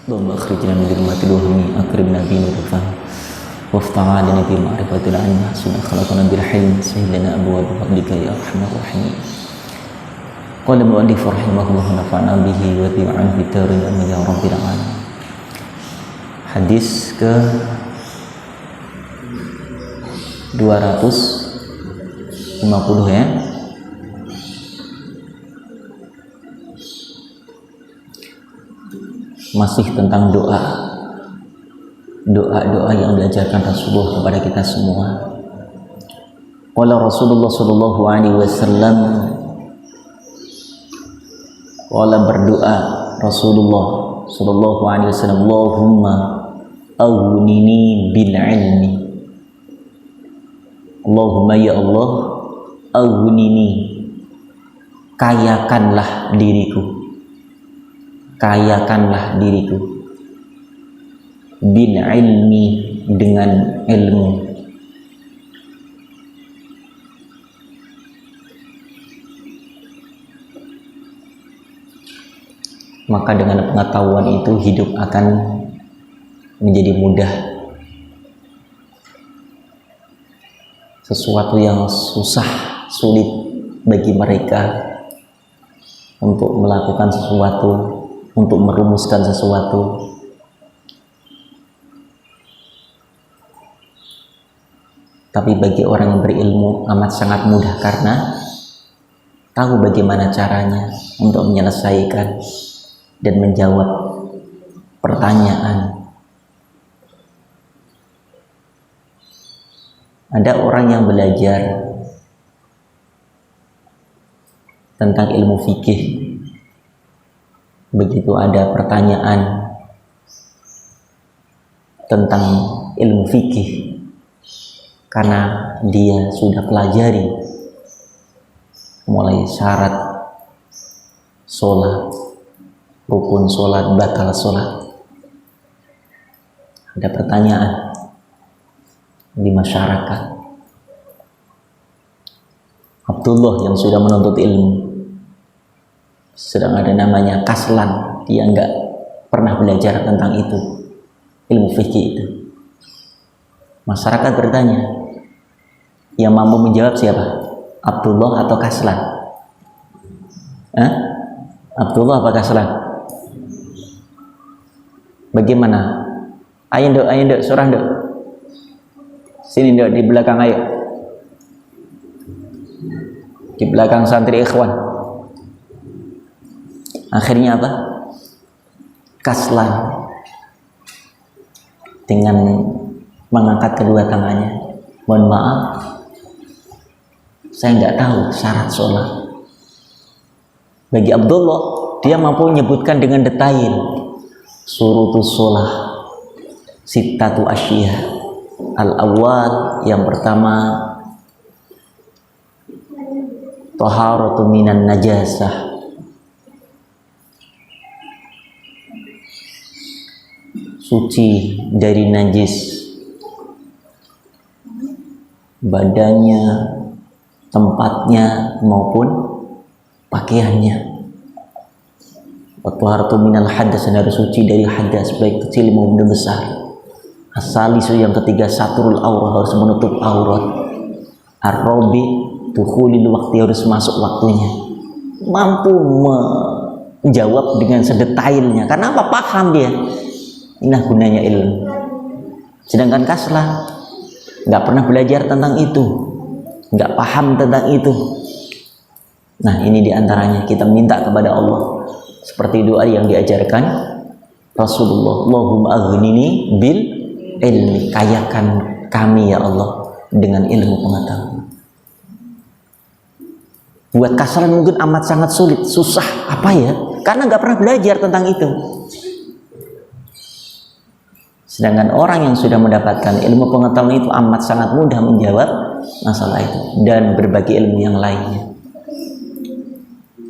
اللهم أخرجنا من ظلمات الوهم أكرمنا بنور الفهم وافتح علينا بمعرفة العلم حسن خلقنا بالحلم سهل لنا أبواب فضلك يا أرحم الراحمين. قال المؤلف رحمه الله ونفعنا به وبما في الدارين آمين يا رب العالمين. Hadis ke 250 ya. Masih tentang doa yang diajarkan Rasulullah kepada kita semua. Qala Rasulullah sallallahu alaihi wasallam, qala berdoa Rasulullah sallallahu alaihi wasallam, Allahumma aghnini bil ilmi. Allahumma ya Allah, aghnini, kayakanlah diriku, kayakanlah diriku, bil ilmi, dengan ilmu. Maka dengan pengetahuan itu hidup akan menjadi mudah. Sesuatu yang susah, sulit bagi mereka untuk melakukan sesuatu, untuk merumuskan sesuatu, tapi bagi orang yang berilmu amat sangat mudah karena tahu bagaimana caranya untuk menyelesaikan dan menjawab pertanyaan. Ada orang yang belajar tentang ilmu fikih, begitu ada pertanyaan tentang ilmu fikih, karena dia sudah pelajari mulai syarat sholat, rukun sholat, batal sholat, ada pertanyaan di masyarakat. Abdullah yang sudah menuntut ilmu, sedang ada namanya kaslan, dia enggak pernah belajar tentang itu, ilmu fikih itu. Masyarakat bertanya, yang mampu menjawab siapa? Abdullah atau kaslan? Abdullah apa kaslan? Bagaimana? Ayo dok, surah dok. Sini dok, di belakang ayo. Di belakang santri ikhwan. Akhirnya apa? Kaslan, dengan mengangkat kedua tangannya. Mohon maaf, saya nggak tahu syarat sholat. Bagi Abdullah, dia mampu menyebutkan dengan detail surutus sholat, sittatu asyiah. Al-awwal, yang pertama, taharatu minan najasah, suci dari najis, badannya, tempatnya maupun pakaiannya. Wa taharatu minal hadas, dan harus suci dari hadas baik kecil maupun besar. As-salisu, yang ketiga, satrul aurah, harus menutup aurat. Ar-rabi, dukhulil waktu, harus masuk waktunya. Mampu menjawab dengan sedetailnya. Karena apa? Paham dia. Inilah gunanya ilmu. Sedangkan kaslan nggak pernah belajar tentang itu, nggak paham tentang itu. Nah, ini diantaranya kita minta kepada Allah seperti doa yang diajarkan Rasulullah, Allahumma aghnini bil ilmi, kayakan kami ya Allah dengan ilmu pengetahuan. Buat kaslan mungkin amat sangat sulit, susah, apa ya? Karena nggak pernah belajar tentang itu. Sedangkan orang yang sudah mendapatkan ilmu pengetahuan itu amat sangat mudah menjawab masalah itu dan berbagi ilmu yang lainnya.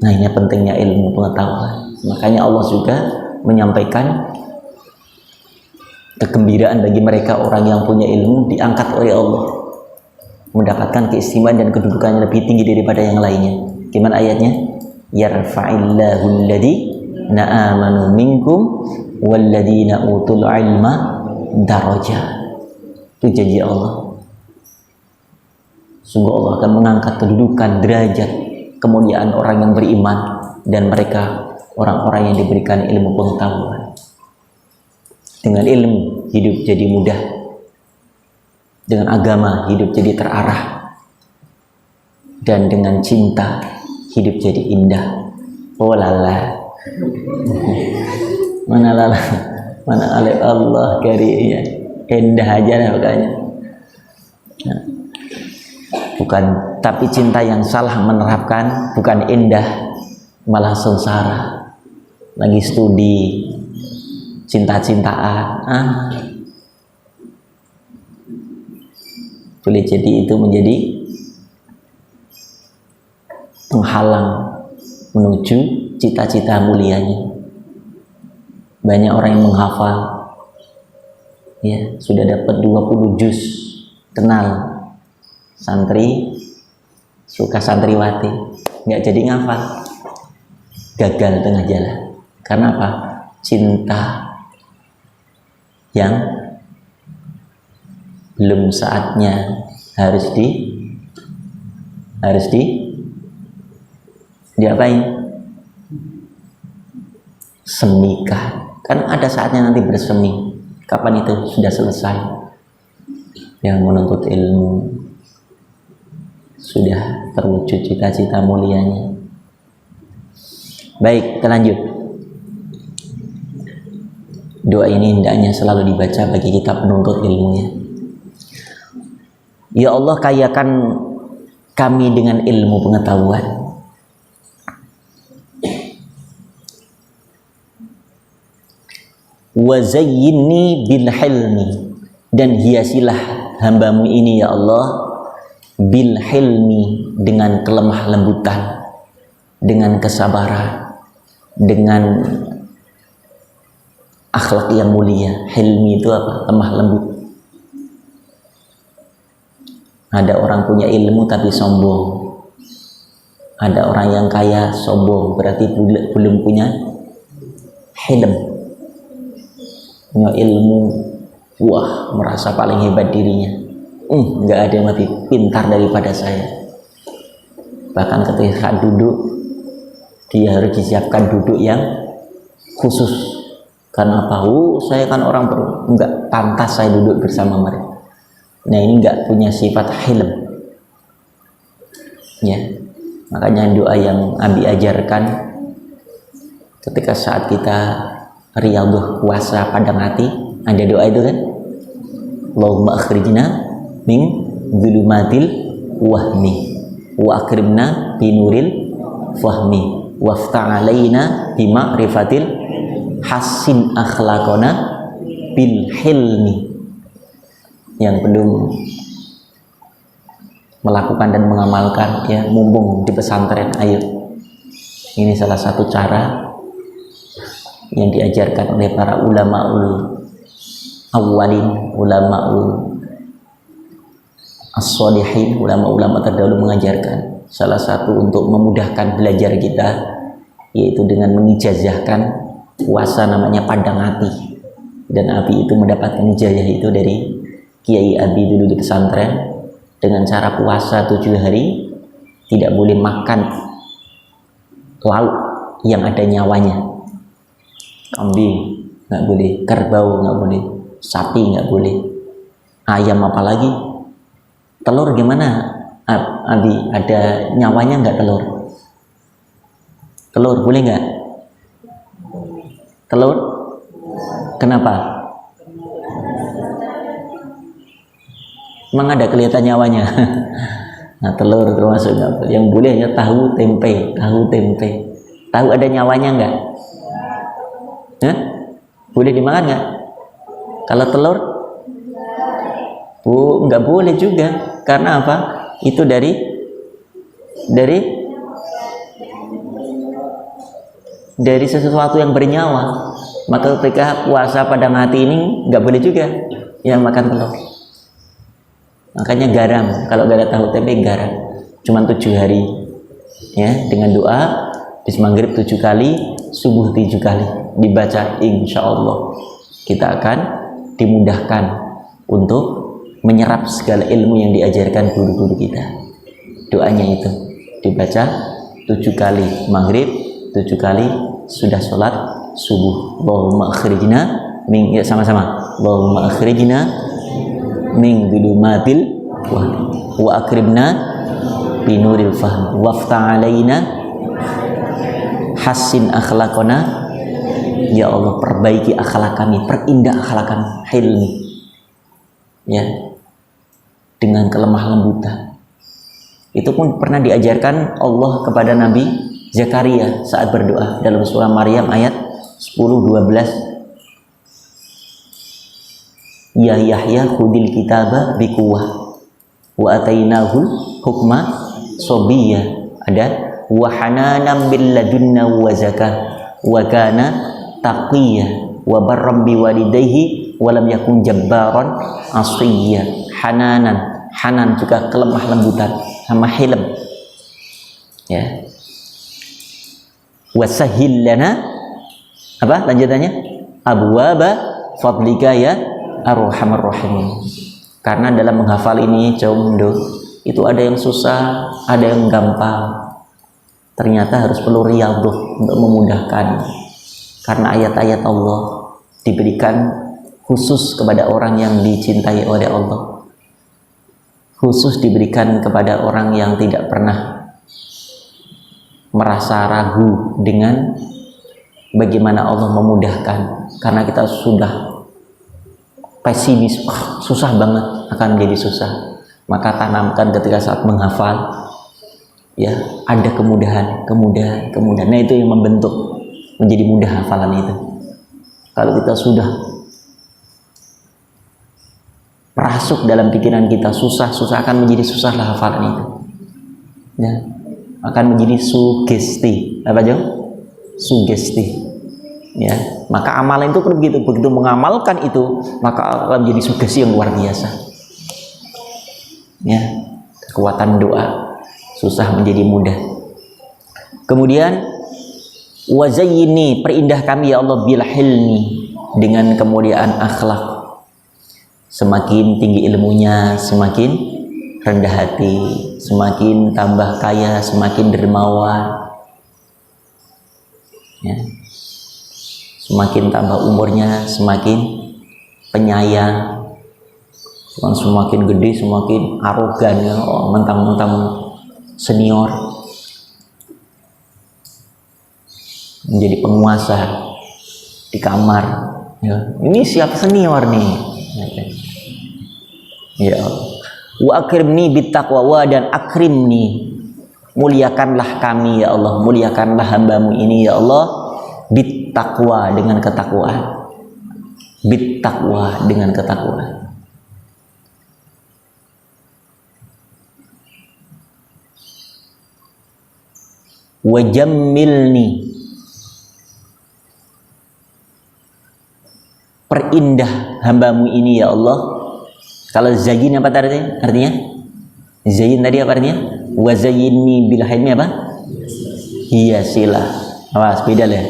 Nah, ini pentingnya ilmu pengetahuan. Makanya Allah juga menyampaikan kegembiraan bagi mereka orang yang punya ilmu, diangkat oleh Allah, mendapatkan keistimewaan dan kedudukannya lebih tinggi daripada yang lainnya. Gimana ayatnya? Yarfa'illahu alladhina amanu minkum walladzina utul ilma darajat. Itu janji Allah. Sungguh Allah akan mengangkat kedudukan, derajat, kemuliaan orang yang beriman, dan mereka orang-orang yang diberikan ilmu pengetahuan. Dengan ilmu hidup jadi mudah, dengan agama hidup jadi terarah, dan dengan cinta hidup jadi indah. Oh lala, mana lala, mana alif Allah kariya, indah aja lah makanya. Nah, bukan, tapi cinta yang salah menerapkan bukan indah, malah sengsara. Lagi studi cinta-cintaan, boleh jadi itu menjadi penghalang menuju cita-cita mulianya. Banyak orang yang menghafal, ya, sudah dapat 20 juz, kenal santri, suka santriwati, nggak jadi ngafal, gagal tengah jalan. Karena apa? Cinta yang belum saatnya harus diapain? Semikan. Kan ada saatnya nanti bersemi. Kapan itu sudah selesai? Yang menuntut ilmu sudah terwujud cita-cita mulianya. Baik, kita lanjut. Doa ini hendaknya selalu dibaca bagi kita penuntut ilmunya. Ya Allah, kayakan kami dengan ilmu pengetahuan. Wa zayyinni bil hilmi, dan hiasilah hambamu ini ya Allah bil hilmi, dengan kelemah lembutan, dengan kesabaran, dengan akhlak yang mulia. Hilmi itu apa? Lemah lembut. Ada orang punya ilmu tapi sombong. Ada orang yang kaya sombong, berarti belum punya hilm. Punya ilmu, wah, merasa paling hebat dirinya. Nggak ada yang lebih pintar daripada saya. Bahkan ketika duduk, dia harus disiapkan duduk yang khusus. Karena apa? Saya kan orang nggak pantas saya duduk bersama mereka. Nah, ini nggak punya sifat hilm, ya. Makanya doa yang Abi ajarkan ketika saat kita riyadhah puasa padang hati, ada doa itu kan, Allahumma akhrijna min dzulumatil wahmi wa akrimna binuril fahmi waftah alaina bima'rifatil hasin akhlaqona bil hilmi. Yang belum melakukan dan mengamalkan, ya, mumpung di pesantren, ayo, ini salah satu cara yang diajarkan oleh para ulamaul awwalin, ulamaul as-sholihin, ulama-ulama terdahulu mengajarkan. Salah satu untuk memudahkan belajar kita, yaitu dengan mengijazahkan puasa namanya padang hati. Dan Abi itu mendapatkan ijazah itu dari Kiai Abi dulu di pesantren, dengan cara puasa 7 hari, tidak boleh makan lauk yang ada nyawanya. Kambing nggak boleh, kerbau nggak boleh, sapi nggak boleh, ayam apalagi. Telur gimana Abi? Ada nyawanya nggak telur? Telur boleh nggak? Telur? Kenapa? Memang ada kelihatan nyawanya. Nah, telur termasuk nggak boleh. Yang boleh hanya tahu tempe. Tahu ada nyawanya nggak? Boleh dimakan nggak? Kalau telur, nggak boleh juga. Karena apa? Itu dari sesuatu yang bernyawa. Maka ketika puasa padang hati ini nggak boleh juga yang makan telur. Makanya garam, kalau gak ada tahu tempe garam, cuman 7 hari, ya, dengan doa bis maghrib 7 kali, subuh 7 kali. dibaca, insya Allah kita akan dimudahkan untuk menyerap segala ilmu yang diajarkan guru-guru kita. Doanya itu dibaca 7 kali maghrib, 7 kali sudah sholat subuh. Allahumma akhrijna min, ya sama-sama, Allahumma akhrijna min dhulumatil wa akribna binuril fahm waftah alaina hassin akhlaqana. Ya Allah, perbaiki akhlak kami, perindah akhlak kami, hilmi, ya, dengan kelemah lembutan. Itu pun pernah diajarkan Allah kepada Nabi Zakaria saat berdoa dalam surah Maryam ayat 10-12. Ya Yahya khudil kitaba biquwwah wa atainahul hukma sobiyya. Ada wa hananan bil ladunna wa zakah wa kana taqiyya wa barram biwalidayhi wa lam yakun jabbaran asiyya. Hananan, hanan juga kelemah lembutan sama hilm, ya. Wasahil lana, apa lanjutannya? Abwaba fadlika ya arhamar rahimin. Karena dalam menghafal ini condo itu ada yang susah, ada yang gampang. Ternyata harus perlu riyadhah untuk memudahkan. Karena ayat-ayat Allah diberikan khusus kepada orang yang dicintai oleh Allah. Khusus diberikan kepada orang yang tidak pernah merasa ragu dengan bagaimana Allah memudahkan. Karena kita sudah pesimis, susah banget, akan menjadi susah. Maka tanamkan ketika saat menghafal, ya, ada kemudahan. Nah, itu yang membentuk menjadi mudah hafalan itu. Kalau kita sudah merasuk dalam pikiran kita, susah akan menjadi susahlah hafalan itu, ya, akan menjadi sugesti. Apa jauh? Sugesti, ya. Maka amalan itu begitu mengamalkan itu, maka akan menjadi sugesti yang luar biasa, ya. Kekuatan doa, susah menjadi mudah. Kemudian wazayyini, perindah kami ya Allah bil hilmi, dengan kemuliaan akhlak. Semakin tinggi ilmunya, semakin rendah hati, semakin tambah kaya, semakin dermawan, ya. Semakin tambah umurnya, semakin penyayang. Semakin gede, semakin arogan, ya. Oh, mentang-mentang senior, menjadi penguasa di kamar, ya. Ini siapa senior nih? Ya Allah. Wa akrimni bittaqwa, dan akrimni, muliakanlah kami ya Allah, muliakanlah hambamu ini ya Allah, bittaqwa, dengan ketakwaan, bittaqwa, dengan ketakwaan. Wa jammilni, perindah hambamu ini ya Allah. Kalau zayyin apa artinya? Zayyin tadi apa artinya? Wa zayyinni bil hilmi apa? Hiasilah. Awas, beda lah.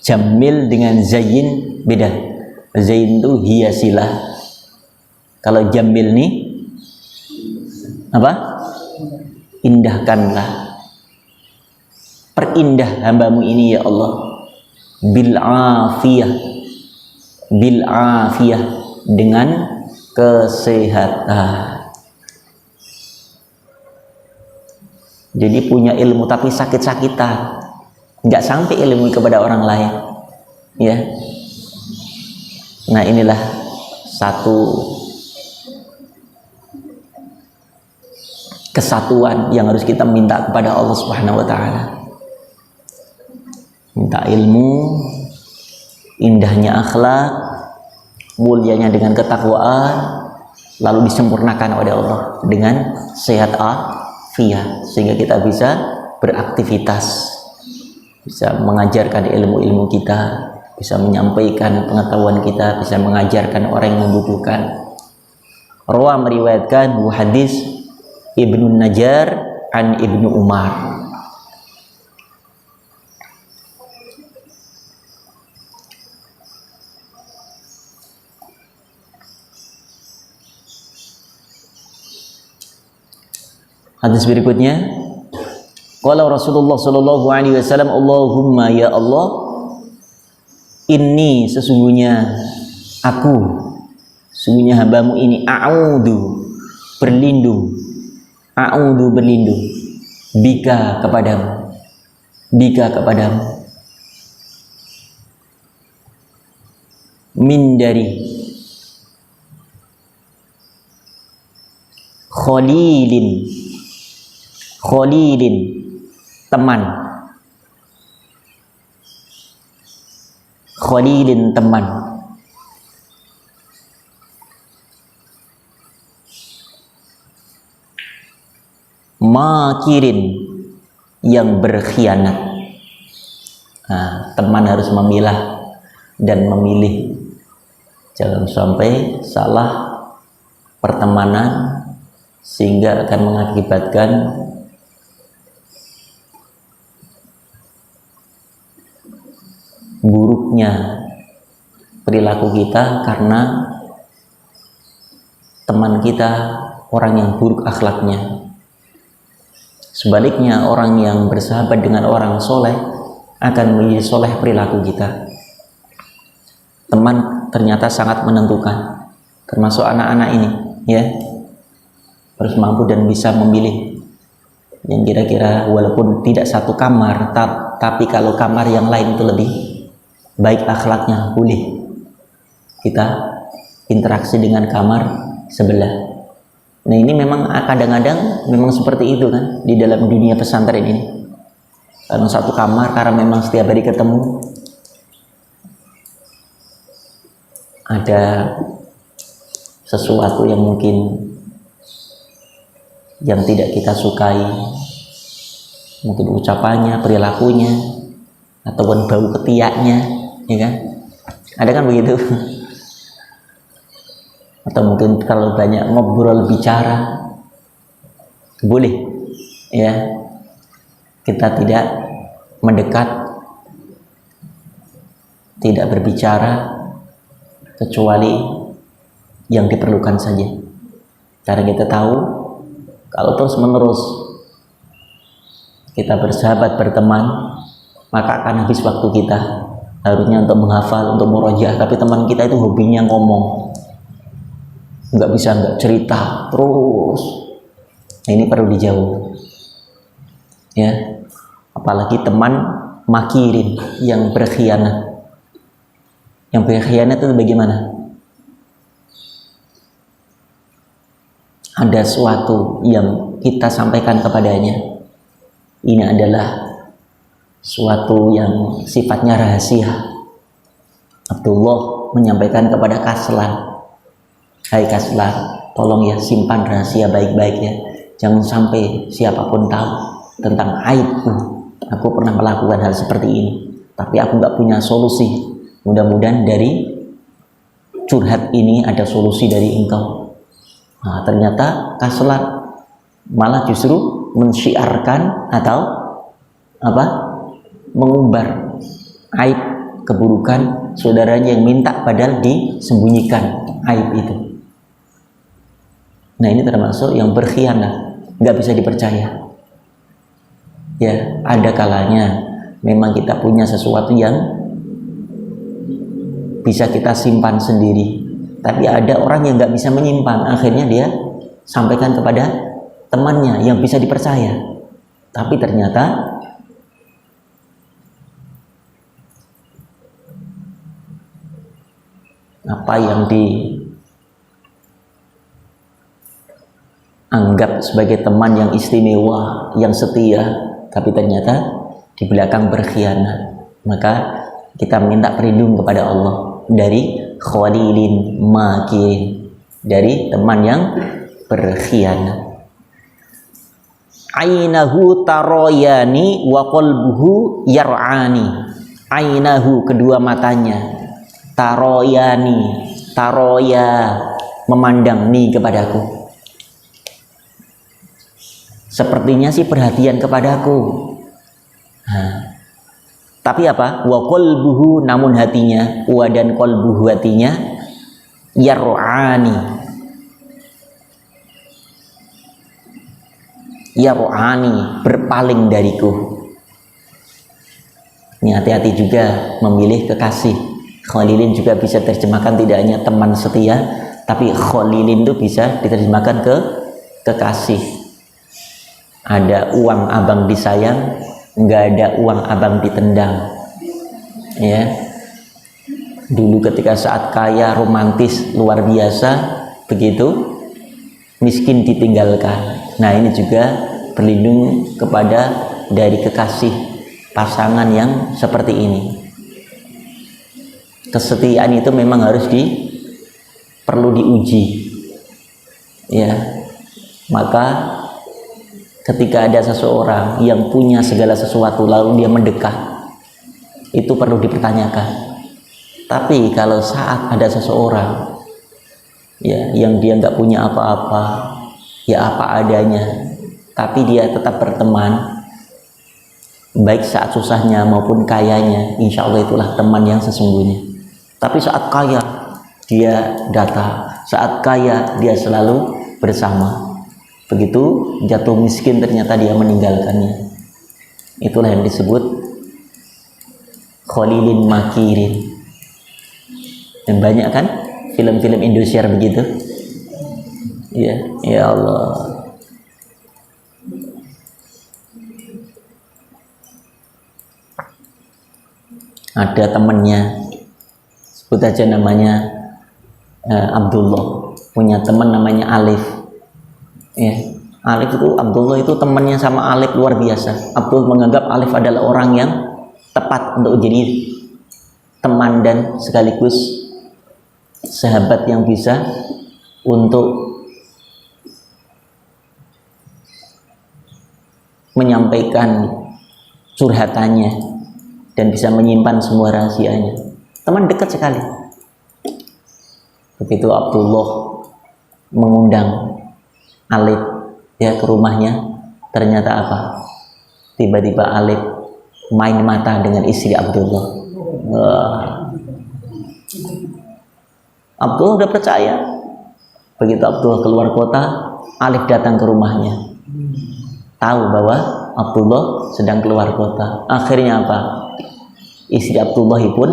Jamil dengan zayyin beda. Zayyin itu hiasilah. Kalau jamil nih apa? Indahkanlah. Perindah hambamu ini ya Allah. Bil afiyah. Bil afiyah, dengan kesehatan. Jadi punya ilmu tapi sakit-sakitan, nggak sampai ilmu kepada orang lain, ya. Nah, inilah satu kesatuan yang harus kita minta kepada Allah Subhanahu wa taala. Minta ilmu, indahnya akhlak, mulianya dengan ketakwaan, lalu disempurnakan oleh Allah dengan sehat afiat, sehingga kita bisa beraktivitas, bisa mengajarkan ilmu-ilmu kita, bisa menyampaikan pengetahuan kita, bisa mengajarkan orang yang membutuhkan. Rawa meriwayatkan hadis Ibnu Najjar an Ibnu Umar. Hadis berikutnya, qala Rasulullah sallallahu alaihi wasallam, Allahumma ya Allah, inni sesungguhnya aku, sesungguhnya hambamu ini, a'udhu berlindung, bika kepadamu, min dari khalilin teman, makirin yang berkhianat. Nah, teman harus memilah dan memilih, jangan sampai salah pertemanan sehingga akan mengakibatkan buruknya perilaku kita karena teman kita orang yang buruk akhlaknya. Sebaliknya, orang yang bersahabat dengan orang soleh akan menjadi soleh perilaku kita. Teman ternyata sangat menentukan, termasuk anak-anak ini, ya, harus mampu dan bisa memilih yang kira-kira walaupun tidak satu kamar, tapi kalau kamar yang lain itu lebih baik akhlaknya, boleh kita interaksi dengan kamar sebelah. Nah, ini memang kadang-kadang memang seperti itu kan di dalam dunia pesantren ini. Karena satu kamar, karena memang setiap hari ketemu, ada sesuatu yang mungkin yang tidak kita sukai, mungkin ucapannya, perilakunya, ataupun bau ketiaknya, ya kan? Ada kan begitu? Atau mungkin kalau banyak ngobrol bicara, boleh ya kita tidak mendekat, tidak berbicara kecuali yang diperlukan saja, karena kita tahu kalau terus menerus kita bersahabat, berteman, maka akan habis waktu kita harusnya untuk menghafal, untuk murojaah, tapi teman kita itu hobinya ngomong, nggak bisa nggak cerita terus. Nah, ini perlu dijauh ya, apalagi teman makirin yang berkhianat. Yang berkhianat itu bagaimana? Ada sesuatu yang kita sampaikan kepadanya, ini adalah suatu yang sifatnya rahasia. Abdullah menyampaikan kepada Kaslan, hai Kaslan, tolong ya simpan rahasia baik-baik ya, jangan sampai siapapun tahu tentang aibku. Aku pernah melakukan hal seperti ini, tapi aku nggak punya solusi. Mudah-mudahan dari curhat ini ada solusi dari engkau. Nah, ternyata Kaslan malah justru mensyiarkan atau apa, mengumbar aib keburukan saudaranya yang minta, padahal disembunyikan aib itu. Nah, ini termasuk yang berkhianat, nggak bisa dipercaya. Ya, ada kalanya memang kita punya sesuatu yang bisa kita simpan sendiri, tapi ada orang yang nggak bisa menyimpan, akhirnya dia sampaikan kepada temannya yang bisa dipercaya, tapi ternyata apa yang dianggap sebagai teman yang istimewa, yang setia, tapi ternyata di belakang berkhianat. Maka kita minta perlindungan kepada Allah dari khalilin makirin, dari teman yang berkhianat. Ainahu taroyani wa qalbuhu yar'ani. Ainahu, kedua matanya, taroyani, taroya, memandang ni kepadaku, sepertinya sih perhatian kepadaku. Nah, tapi apa? Wa qalbuhu, namun hatinya, wa dan qalbuhu, hatinya, yar'ani, yar'ani, berpaling dariku. Ini hati-hati juga memilih kekasih. Khalilin juga bisa terjemahkan tidak hanya teman setia, tapi khalilin itu bisa diterjemahkan ke kekasih. Ada uang abang disayang, nggak ada uang abang ditendang. Ya, dulu ketika saat kaya romantis luar biasa, begitu miskin ditinggalkan. Nah, ini juga berlindung kepada dari kekasih pasangan yang seperti ini. Kesetiaan itu memang harus perlu diuji, ya. Maka ketika ada seseorang yang punya segala sesuatu lalu dia mendekat, itu perlu dipertanyakan. Tapi kalau saat ada seseorang ya yang dia nggak punya apa-apa, ya apa adanya, tapi dia tetap berteman, baik saat susahnya maupun kayanya, insya Allah itulah teman yang sesungguhnya. Tapi saat kaya dia datang, saat kaya dia selalu bersama. Begitu jatuh miskin ternyata dia meninggalkannya. Itulah yang disebut khalilin makirin. Dan banyak kan film-film Indosiar begitu. Ya, ya Allah. Ada temannya, sebut aja namanya Abdullah, punya teman namanya Alif. Ya, Alif itu, Abdullah itu temannya sama Alif luar biasa. Abdullah menganggap Alif adalah orang yang tepat untuk jadi teman dan sekaligus sahabat yang bisa untuk menyampaikan curhatannya dan bisa menyimpan semua rahasianya. Teman dekat sekali. Begitu Abdullah mengundang Alif ya ke rumahnya, ternyata apa? Tiba-tiba Alif main mata dengan istri Abdullah. Abdullah udah percaya. Begitu Abdullah keluar kota, Alif datang ke rumahnya, tahu bahwa Abdullah sedang keluar kota. Akhirnya apa? Istri Abdullah pun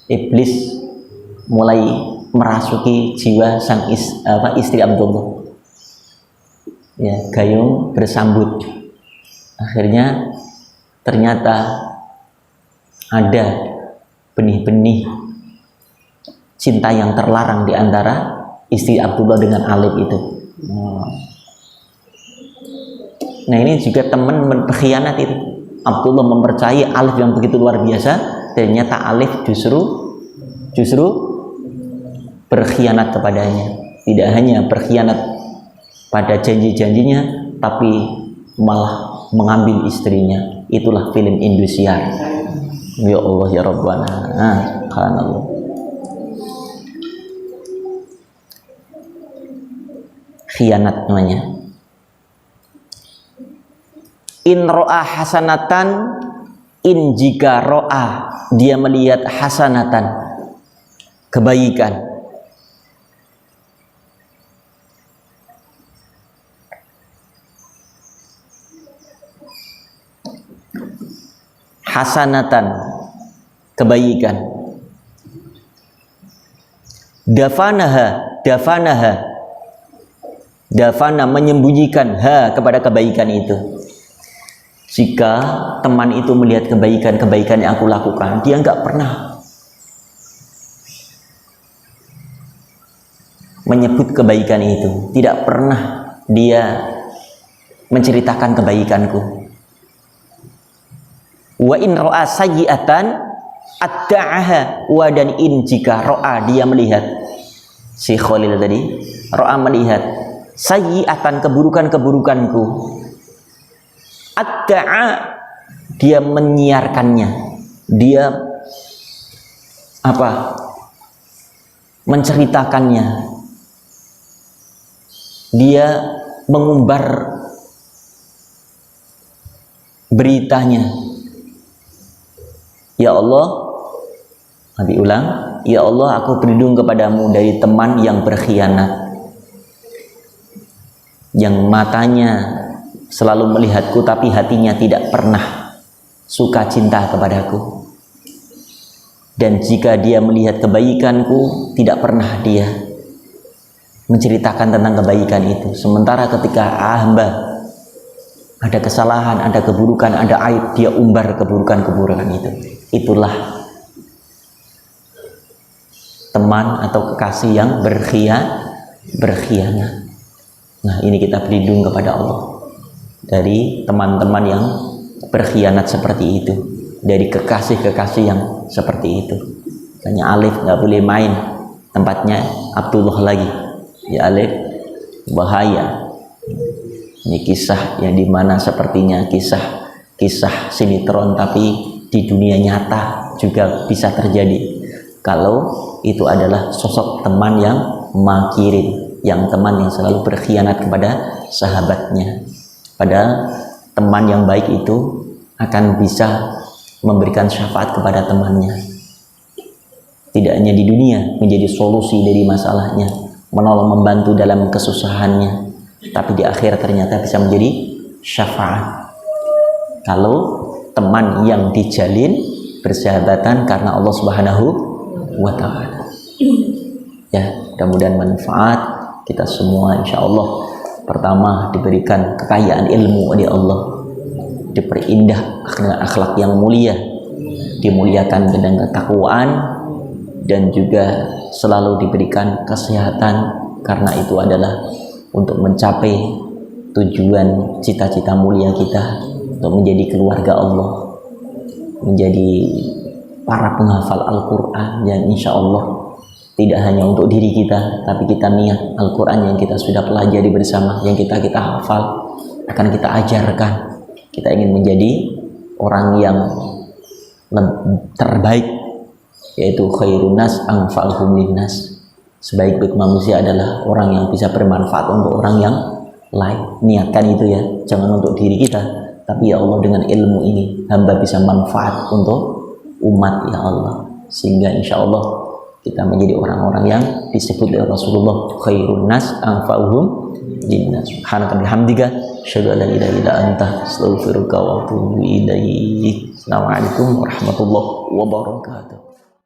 iblis mulai merasuki jiwa sang istri Abdullah. Ya, gayung bersambut. Akhirnya ternyata ada benih-benih cinta yang terlarang di antara istri Abdullah dengan Alif itu. Nah, ini juga teman berkhianat itu. Abdullah mempercayai Alif yang begitu luar biasa, ternyata Alif justru berkhianat kepadanya. Tidak hanya berkhianat pada janji-janjinya, tapi malah mengambil istrinya. Itulah film Indosiar. Ya Allah ya Rabbana. Subhanallah. Khianat namanya. In ro'a hasanatan, in jika ro'a, dia melihat hasanatan, kebaikan. Hasanatan, kebaikan. Dafana menyembunyikan kepada kebaikan itu. Jika teman itu melihat kebaikan yang aku lakukan, dia nggak pernah menyebut kebaikan itu, tidak pernah dia menceritakan kebaikanku. Wa in ro'a sayyi'atan adda'aha, wa dan in jika ro'a, dia melihat, si Khalil tadi ro'a melihat sayyi'atan, keburukanku, adda'a, dia menyiarkannya, dia menceritakannya, dia mengumbar beritanya. Ya Allah, Nabi ulang, ya Allah, aku berlindung kepadamu dari teman yang berkhianat. yang matanya selalu melihatku tapi hatinya tidak pernah suka cinta kepadaku. Dan jika dia melihat kebaikanku, tidak pernah dia menceritakan tentang kebaikan itu. Sementara ketika hamba ada kesalahan, ada keburukan, ada aib, dia umbar keburukan-keburukan itu. Itulah teman atau kekasih yang berkhianat. Nah, ini kita berlindung kepada Allah dari teman-teman yang berkhianat seperti itu, dari kekasih-kekasih yang seperti itu. Makanya Alif nggak boleh main, tempatnya Abdullah lagi. Ya Alif, bahaya. Ini kisah yang dimana sepertinya kisah sinetron, tapi di dunia nyata juga bisa terjadi kalau itu adalah sosok teman yang makirin, yang teman yang selalu berkhianat kepada sahabatnya. Padahal teman yang baik itu akan bisa memberikan syafaat kepada temannya, tidak hanya di dunia menjadi solusi dari masalahnya, menolong membantu dalam kesusahannya, tapi di akhir ternyata bisa menjadi syafaat. Kalau teman yang dijalin bersahabatan karena Allah Subhanahu wa ta'ala. Ya, mudah-mudahan manfaat kita semua insya Allah. Pertama, diberikan kekayaan ilmu oleh Allah, diperindah dengan akhlak yang mulia, dimuliakan dengan ketakwaan, dan juga selalu diberikan kesehatan, karena itu adalah untuk mencapai tujuan cita-cita mulia kita, untuk menjadi keluarga Allah, menjadi para penghafal Al-Quran yang insya Allah tidak hanya untuk diri kita, tapi kita niat Al-Quran yang kita sudah pelajari bersama, yang kita hafal, akan kita ajarkan. Kita ingin menjadi orang yang terbaik, yaitu khairun nas anfa'uhum linnas. Sebaik-baik manusia adalah orang yang bisa bermanfaat untuk orang yang lain. Niatkan itu ya, jangan untuk diri kita, tapi ya Allah, dengan ilmu ini hamba bisa manfaat untuk umat ya Allah, sehingga insya Allah kita menjadi orang-orang yang disebut oleh Rasulullah khairun nas anfa'uhum linnas. Subhanaka bihamdika asyhadu an la ilaha illa anta astaghfiruka wa atubu ilaik. Assalamualaikum warahmatullahi wabarakatuh.